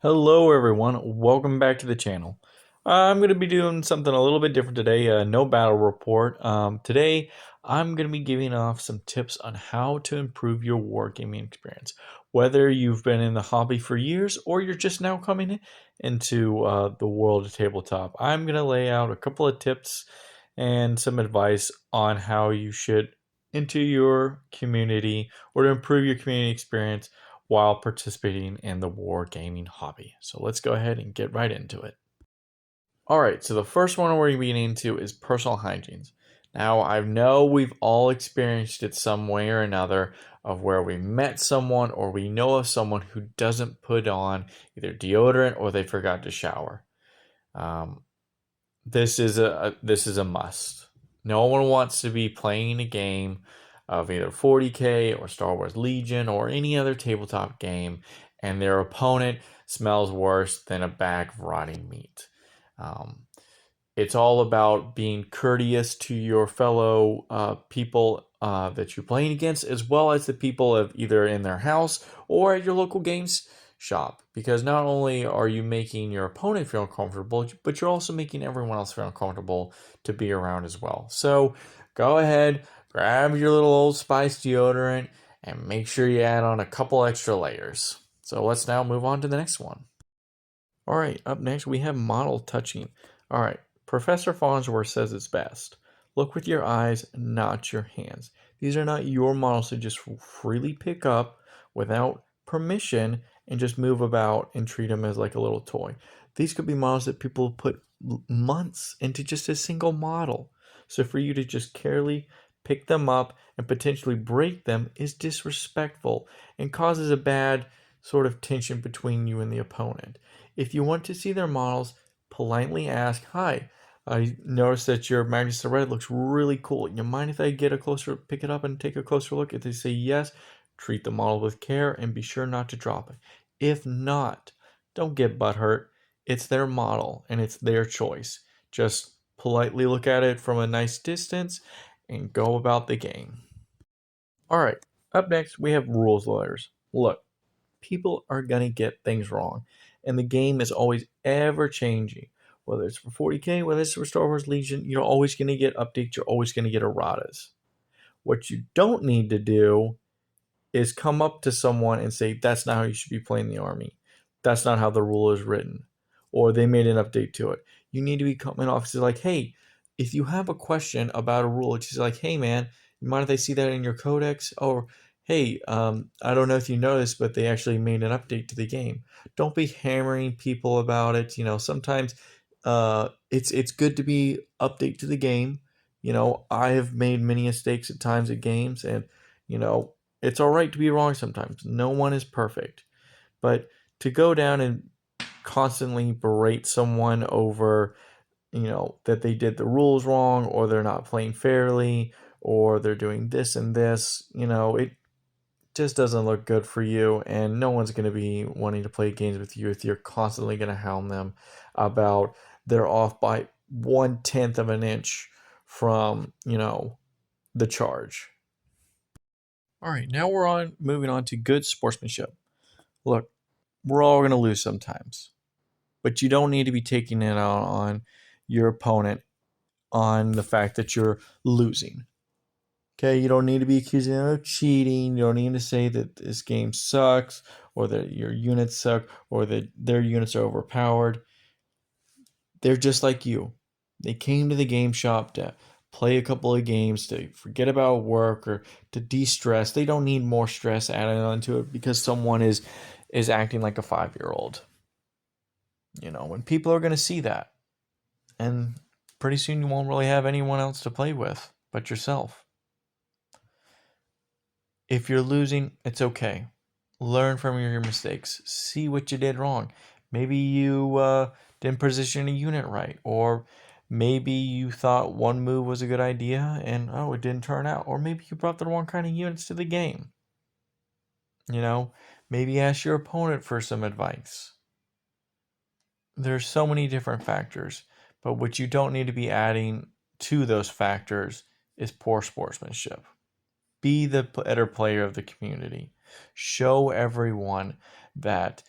Hello everyone, welcome back to the channel. I'm going to be doing something a little bit different today, no battle report. Today I'm going to be giving off some tips on how to improve your wargaming experience. Whether you've been in the hobby for years or you're just now coming into the world of tabletop, I'm going to lay out a couple of tips and some advice on how you should enter your community or to improve your community experience while participating in the wargaming hobby. So let's go ahead and get right into it. All right, so the first one we're getting into is personal hygiene. Now, I know we've all experienced it some way or another of where we met someone or we know of someone who doesn't put on either deodorant or they forgot to shower. Um, this is a must. No one wants to be playing a game of either 40K or Star Wars Legion or any other tabletop game, and their opponent smells worse than a bag of rotting meat. Um, it's all about being courteous to your fellow people that you're playing against, as well as the people of either in their house or at your local games shop. Because not only are you making your opponent feel uncomfortable, but you're also making everyone else feel uncomfortable to be around as well. So go ahead, grab your little Old Spice deodorant, and make sure you add on a couple extra layers. So let's now move on to the next one. All right, up next we have model touching. All right, Professor Farnsworth says it's best. Look with your eyes, not your hands. These are not your models to just freely pick up without permission and just move about and treat them as like a little toy. These could be models that people put months into just a single model. So for you to just carefully pick them up and potentially break them is disrespectful and causes a bad sort of tension between you and the opponent. If you want to see their models, politely ask, "Hi, I noticed that your Magnus the Red looks really cool. You mind if I get a closer, pick it up and take a closer look?" If they say yes, treat the model with care and be sure not to drop it. If not, don't get butthurt. It's their model and it's their choice. Just politely look at it from a nice distance and go about the game. All right, up next we have rules lawyers. Look, people are going to get things wrong. And the game is always ever changing. Whether it's for 40K, whether it's for Star Wars Legion, you're always going to get updates. You're always going to get erratas. What you don't need to do is come up to someone and say, that's not how you should be playing the army. That's not how the rule is written. Or they made an update to it. You need to be coming off and say, like, hey, if you have a question about a rule, it's just like, hey, man, you mind if I see that in your codex? Or, hey, I don't know if you noticed, but they actually made an update to the game. Don't be hammering people about it. Sometimes it's good to be update to the game. I have made many mistakes at times at games, and you know, it's all right to be wrong sometimes. No one is perfect. But to go down and constantly berate someone over, that they did the rules wrong or they're not playing fairly or they're doing this and this, it just doesn't look good for you. And no one's going to be wanting to play games with you if you're constantly going to hound them about they're off by 1/10 of an inch from, the charge. All right, now we're on moving on to good sportsmanship. Look, we're all going to lose sometimes, but you don't need to be taking it out on your opponent on the fact that you're losing. Okay, you don't need to be accusing them of cheating. You don't need to say that this game sucks or that your units suck or that their units are overpowered. They're just like you. They came to the game shop to play a couple of games, to forget about work or to de-stress. They don't need more stress added onto it because someone is acting like a 5-year-old. When people are going to see that, and pretty soon you won't really have anyone else to play with but yourself. If you're losing, it's okay. Learn from your mistakes. See what you did wrong. Maybe you didn't position a unit right, or maybe you thought one move was a good idea and oh, it didn't turn out, or maybe you brought the wrong kind of units to the game. Maybe ask your opponent for some advice. There's so many different factors, but what you don't need to be adding to those factors is poor sportsmanship. Be the better player of the community. Show everyone that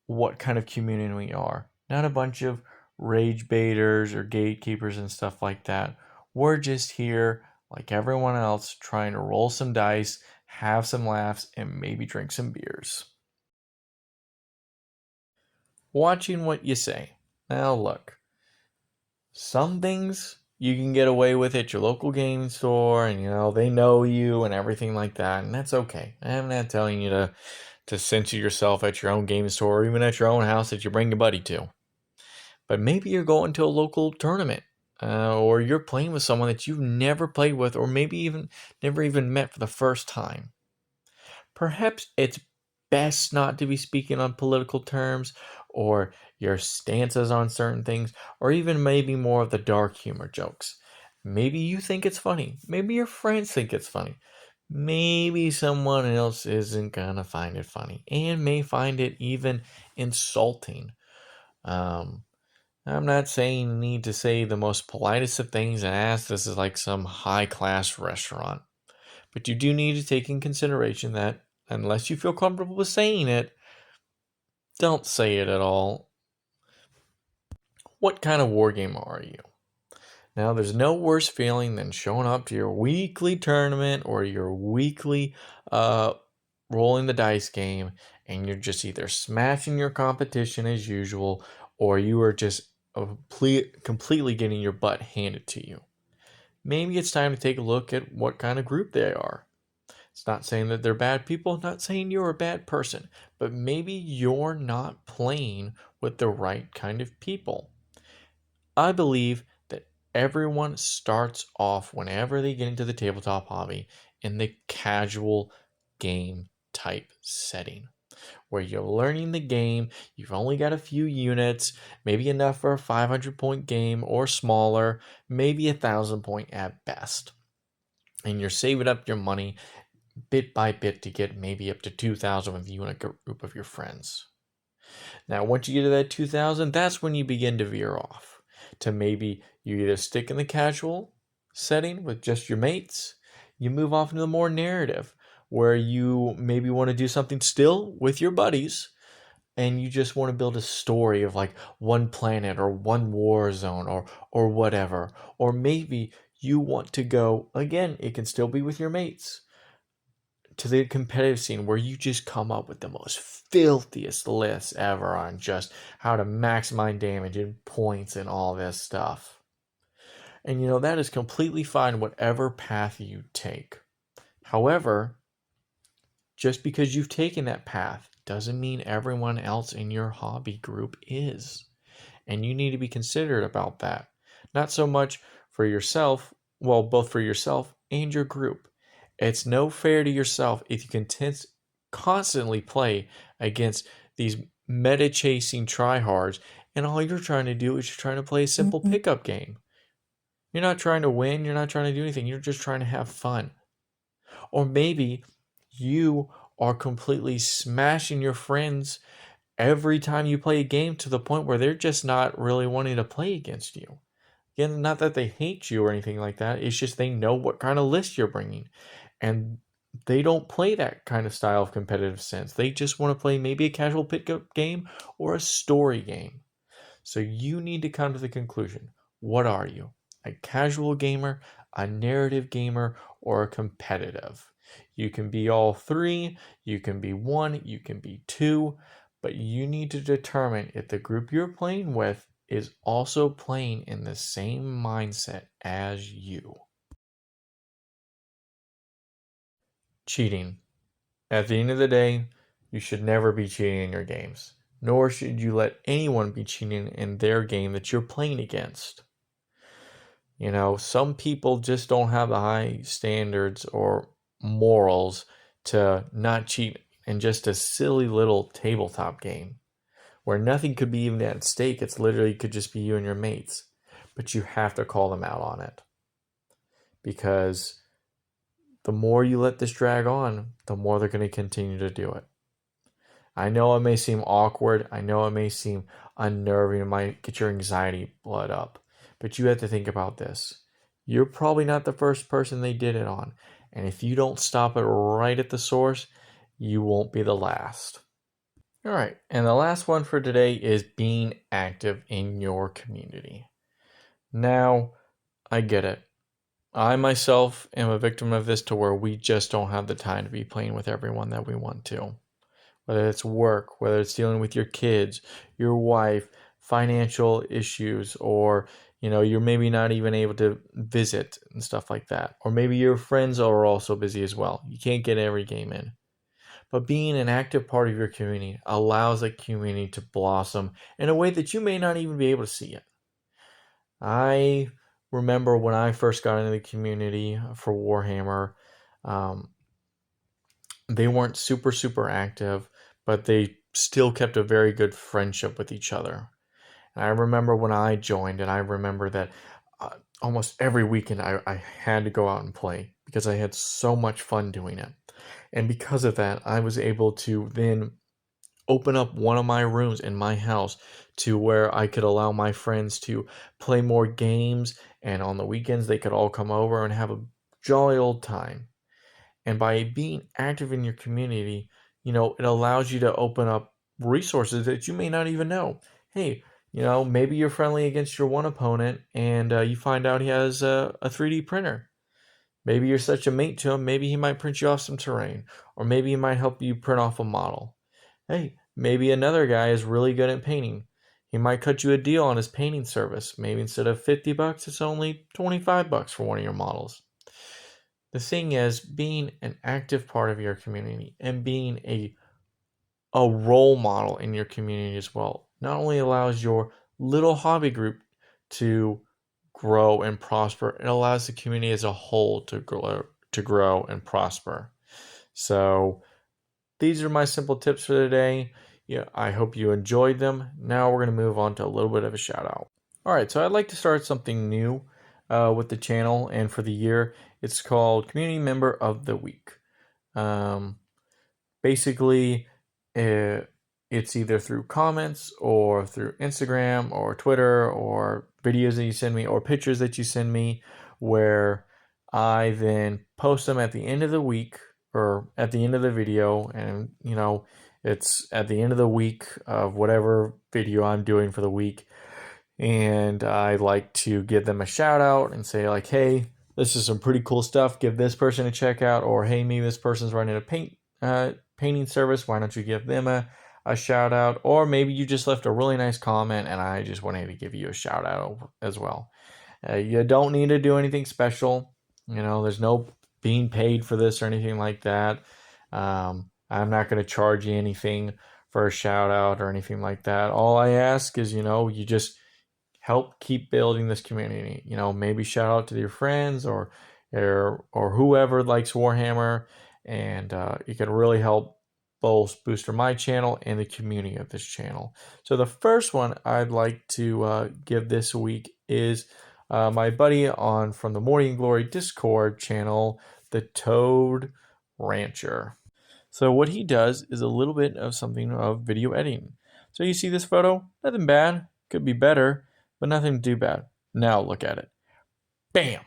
what kind of community we are. Not a bunch of rage baiters or gatekeepers and stuff like that. We're just here, like everyone else, trying to roll some dice, have some laughs, and maybe drink some beers. Watching what you say. Now, look, some things you can get away with at your local game store, and they know you and everything like that, and that's okay. I'm not telling you to censor yourself at your own game store or even at your own house that you bring your buddy to. But maybe you're going to a local tournament, or you're playing with someone that you've never played with, or maybe even never even met for the first time. Perhaps it's best not to be speaking on political terms or your stances on certain things, or even maybe more of the dark humor jokes. Maybe you think it's funny. Maybe your friends think it's funny. Maybe someone else isn't gonna find it funny and may find it even insulting. Um, I'm not saying you need to say the most politest of things and ask this is like some high class restaurant. But you do need to take in consideration that unless you feel comfortable with saying it, don't say it at all. What kind of wargamer are you? Now, there's no worse feeling than showing up to your weekly tournament or your weekly uh, rolling the dice game, and you're just either smashing your competition as usual, or you are just completely getting your butt handed to you. Maybe it's time to take a look at what kind of group they are. It's not saying that they're bad people, not saying you're a bad person, but maybe you're not playing with the right kind of people. I believe that everyone starts off whenever they get into the tabletop hobby in the casual game type setting where you're learning the game, you've only got a few units, maybe enough for a 500-point game or smaller, maybe 1,000 point at best. And you're saving up your money bit by bit to get maybe up to 2,000 with you and a group of your friends. Now, once you get to that 2,000, that's when you begin to veer off to maybe you either stick in the casual setting with just your mates, you move off into the more narrative where you maybe want to do something still with your buddies and you just want to build a story of like one planet or one war zone or whatever. Or maybe you want to go again, it can still be with your mates to the competitive scene where you just come up with the most filthiest lists ever on just how to maximize damage and points and all this stuff. And that is completely fine whatever path you take. However, just because you've taken that path doesn't mean everyone else in your hobby group is. And you need to be considerate about that. Not so much for yourself, well, both for yourself and your group. It's no fair to yourself if you constantly play against these meta chasing tryhards, and all you're trying to do is you're trying to play a simple pickup game. You're not trying to win, you're not trying to do anything, you're just trying to have fun. Or maybe you are completely smashing your friends every time you play a game to the point where they're just not really wanting to play against you. Again, not that they hate you or anything like that. It's just they know what kind of list you're bringing. And they don't play that kind of style of competitive sense. They just want to play maybe a casual pickup game or a story game. So you need to come to the conclusion. What are you? A casual gamer, a narrative gamer, or a competitive? You can be all three, you can be one, you can be two, but you need to determine if the group you're playing with is also playing in the same mindset as you. Cheating. At the end of the day, you should never be cheating in your games, nor should you let anyone be cheating in their game that you're playing against. Some people just don't have the high standards or morals to not cheat in just a silly little tabletop game where nothing could be even at stake. It's literally could just be you and your mates. But you have to call them out on it. Because the more you let this drag on, the more they're going to continue to do it. I know it may seem awkward. I know it may seem unnerving. It might get your anxiety blood up. But you have to think about this. You're probably not the first person they did it on. And if you don't stop it right at the source, you won't be the last. All right, and the last one for today is being active in your community. Now, I get it. I myself am a victim of this to where we just don't have the time to be playing with everyone that we want to. Whether it's work, whether it's dealing with your kids, your wife, financial issues, or you're maybe not even able to visit and stuff like that. Or maybe your friends are also busy as well. You can't get every game in. But being an active part of your community allows a community to blossom in a way that you may not even be able to see it. I remember when I first got into the community for Warhammer, um, they weren't super active, but they still kept a very good friendship with each other. And I remember when I joined, and I remember that almost every weekend I had to go out and play because I had so much fun doing it. And because of that, I was able to then open up one of my rooms in my house to where I could allow my friends to play more games, and on the weekends they could all come over and have a jolly old time. And by being active in your community, it allows you to open up resources that you may not even know. Hey, maybe you're friendly against your one opponent and you find out he has a 3D printer. Maybe you're such a mate to him, maybe he might print you off some terrain, or maybe he might help you print off a model. Hey, maybe another guy is really good at painting. He might cut you a deal on his painting service. Maybe instead of $50, it's only $25 for one of your models. The thing is, being an active part of your community and being a role model in your community as well not only allows your little hobby group to grow and prosper, it allows the community as a whole to grow and prosper. So these are my simple tips for today. Yeah, I hope you enjoyed them. Now we're going to move on to a little bit of a shout out. All right, so I'd like to start something new with the channel, and for the year, it's called Community Member of the Week. Um, Basically, it's either through comments or through Instagram or Twitter or videos that you send me or pictures that you send me, where I then post them at the end of the week or at the end of the video. And it's at the end of the week of whatever video I'm doing for the week, and I like to give them a shout out and say, like, hey, this is some pretty cool stuff, give this person a check out. Or hey, maybe this person's running a painting service, why don't you give them a shout out? Or maybe you just left a really nice comment and I just wanted to give you a shout out as well. You don't need to do anything special. There's no being paid for this or anything like that. I'm not going to charge you anything for a shout out or anything like that. All I ask is, you just help keep building this community. Maybe shout out to your friends or whoever likes Warhammer, and you can really help both booster my channel and the community of this channel. So the first one I'd like to give this week is my buddy from the Morning Glory Discord channel, the Toad Rancher. So what he does is a little bit of something of video editing. So you see this photo? Nothing bad. Could be better, but nothing too bad. Now look at it. Bam!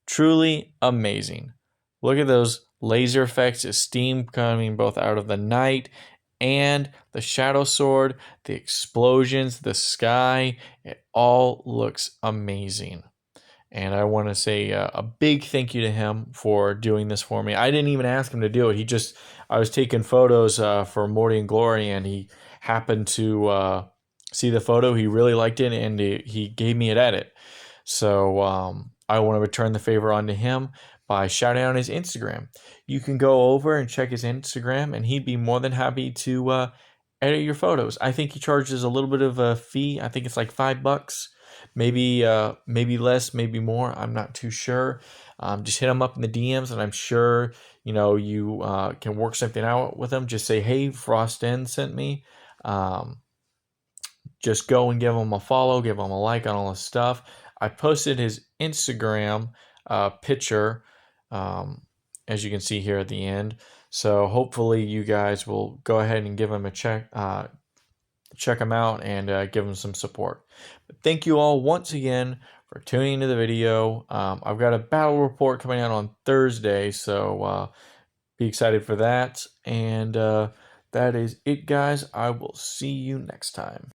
Truly amazing. Look at those laser effects, the steam coming both out of the night and the shadow sword, the explosions, the sky. It all looks amazing. And I want to say a big thank you to him for doing this for me. I didn't even ask him to do it. I was taking photos for Morty and Glory, and he happened to see the photo. He really liked it, and he gave me an edit. So I want to return the favor onto him by shouting out his Instagram. You can go over and check his Instagram, and he'd be more than happy to edit your photos. I think he charges a little bit of a fee. I think it's like $5. Maybe less, maybe more. I'm not too sure. Just hit him up in the DMs, and I'm sure you can work something out with him. Just say, hey, Frost N sent me. Just go and give him a follow, give him a like on all his stuff. I posted his Instagram picture, as you can see here at the end. So hopefully you guys will go ahead and give him a check him out and give him some support. But thank you all once again for tuning into the video. I've got a battle report coming out on Thursday, so be excited for that. And That is it, guys. I will see you next time.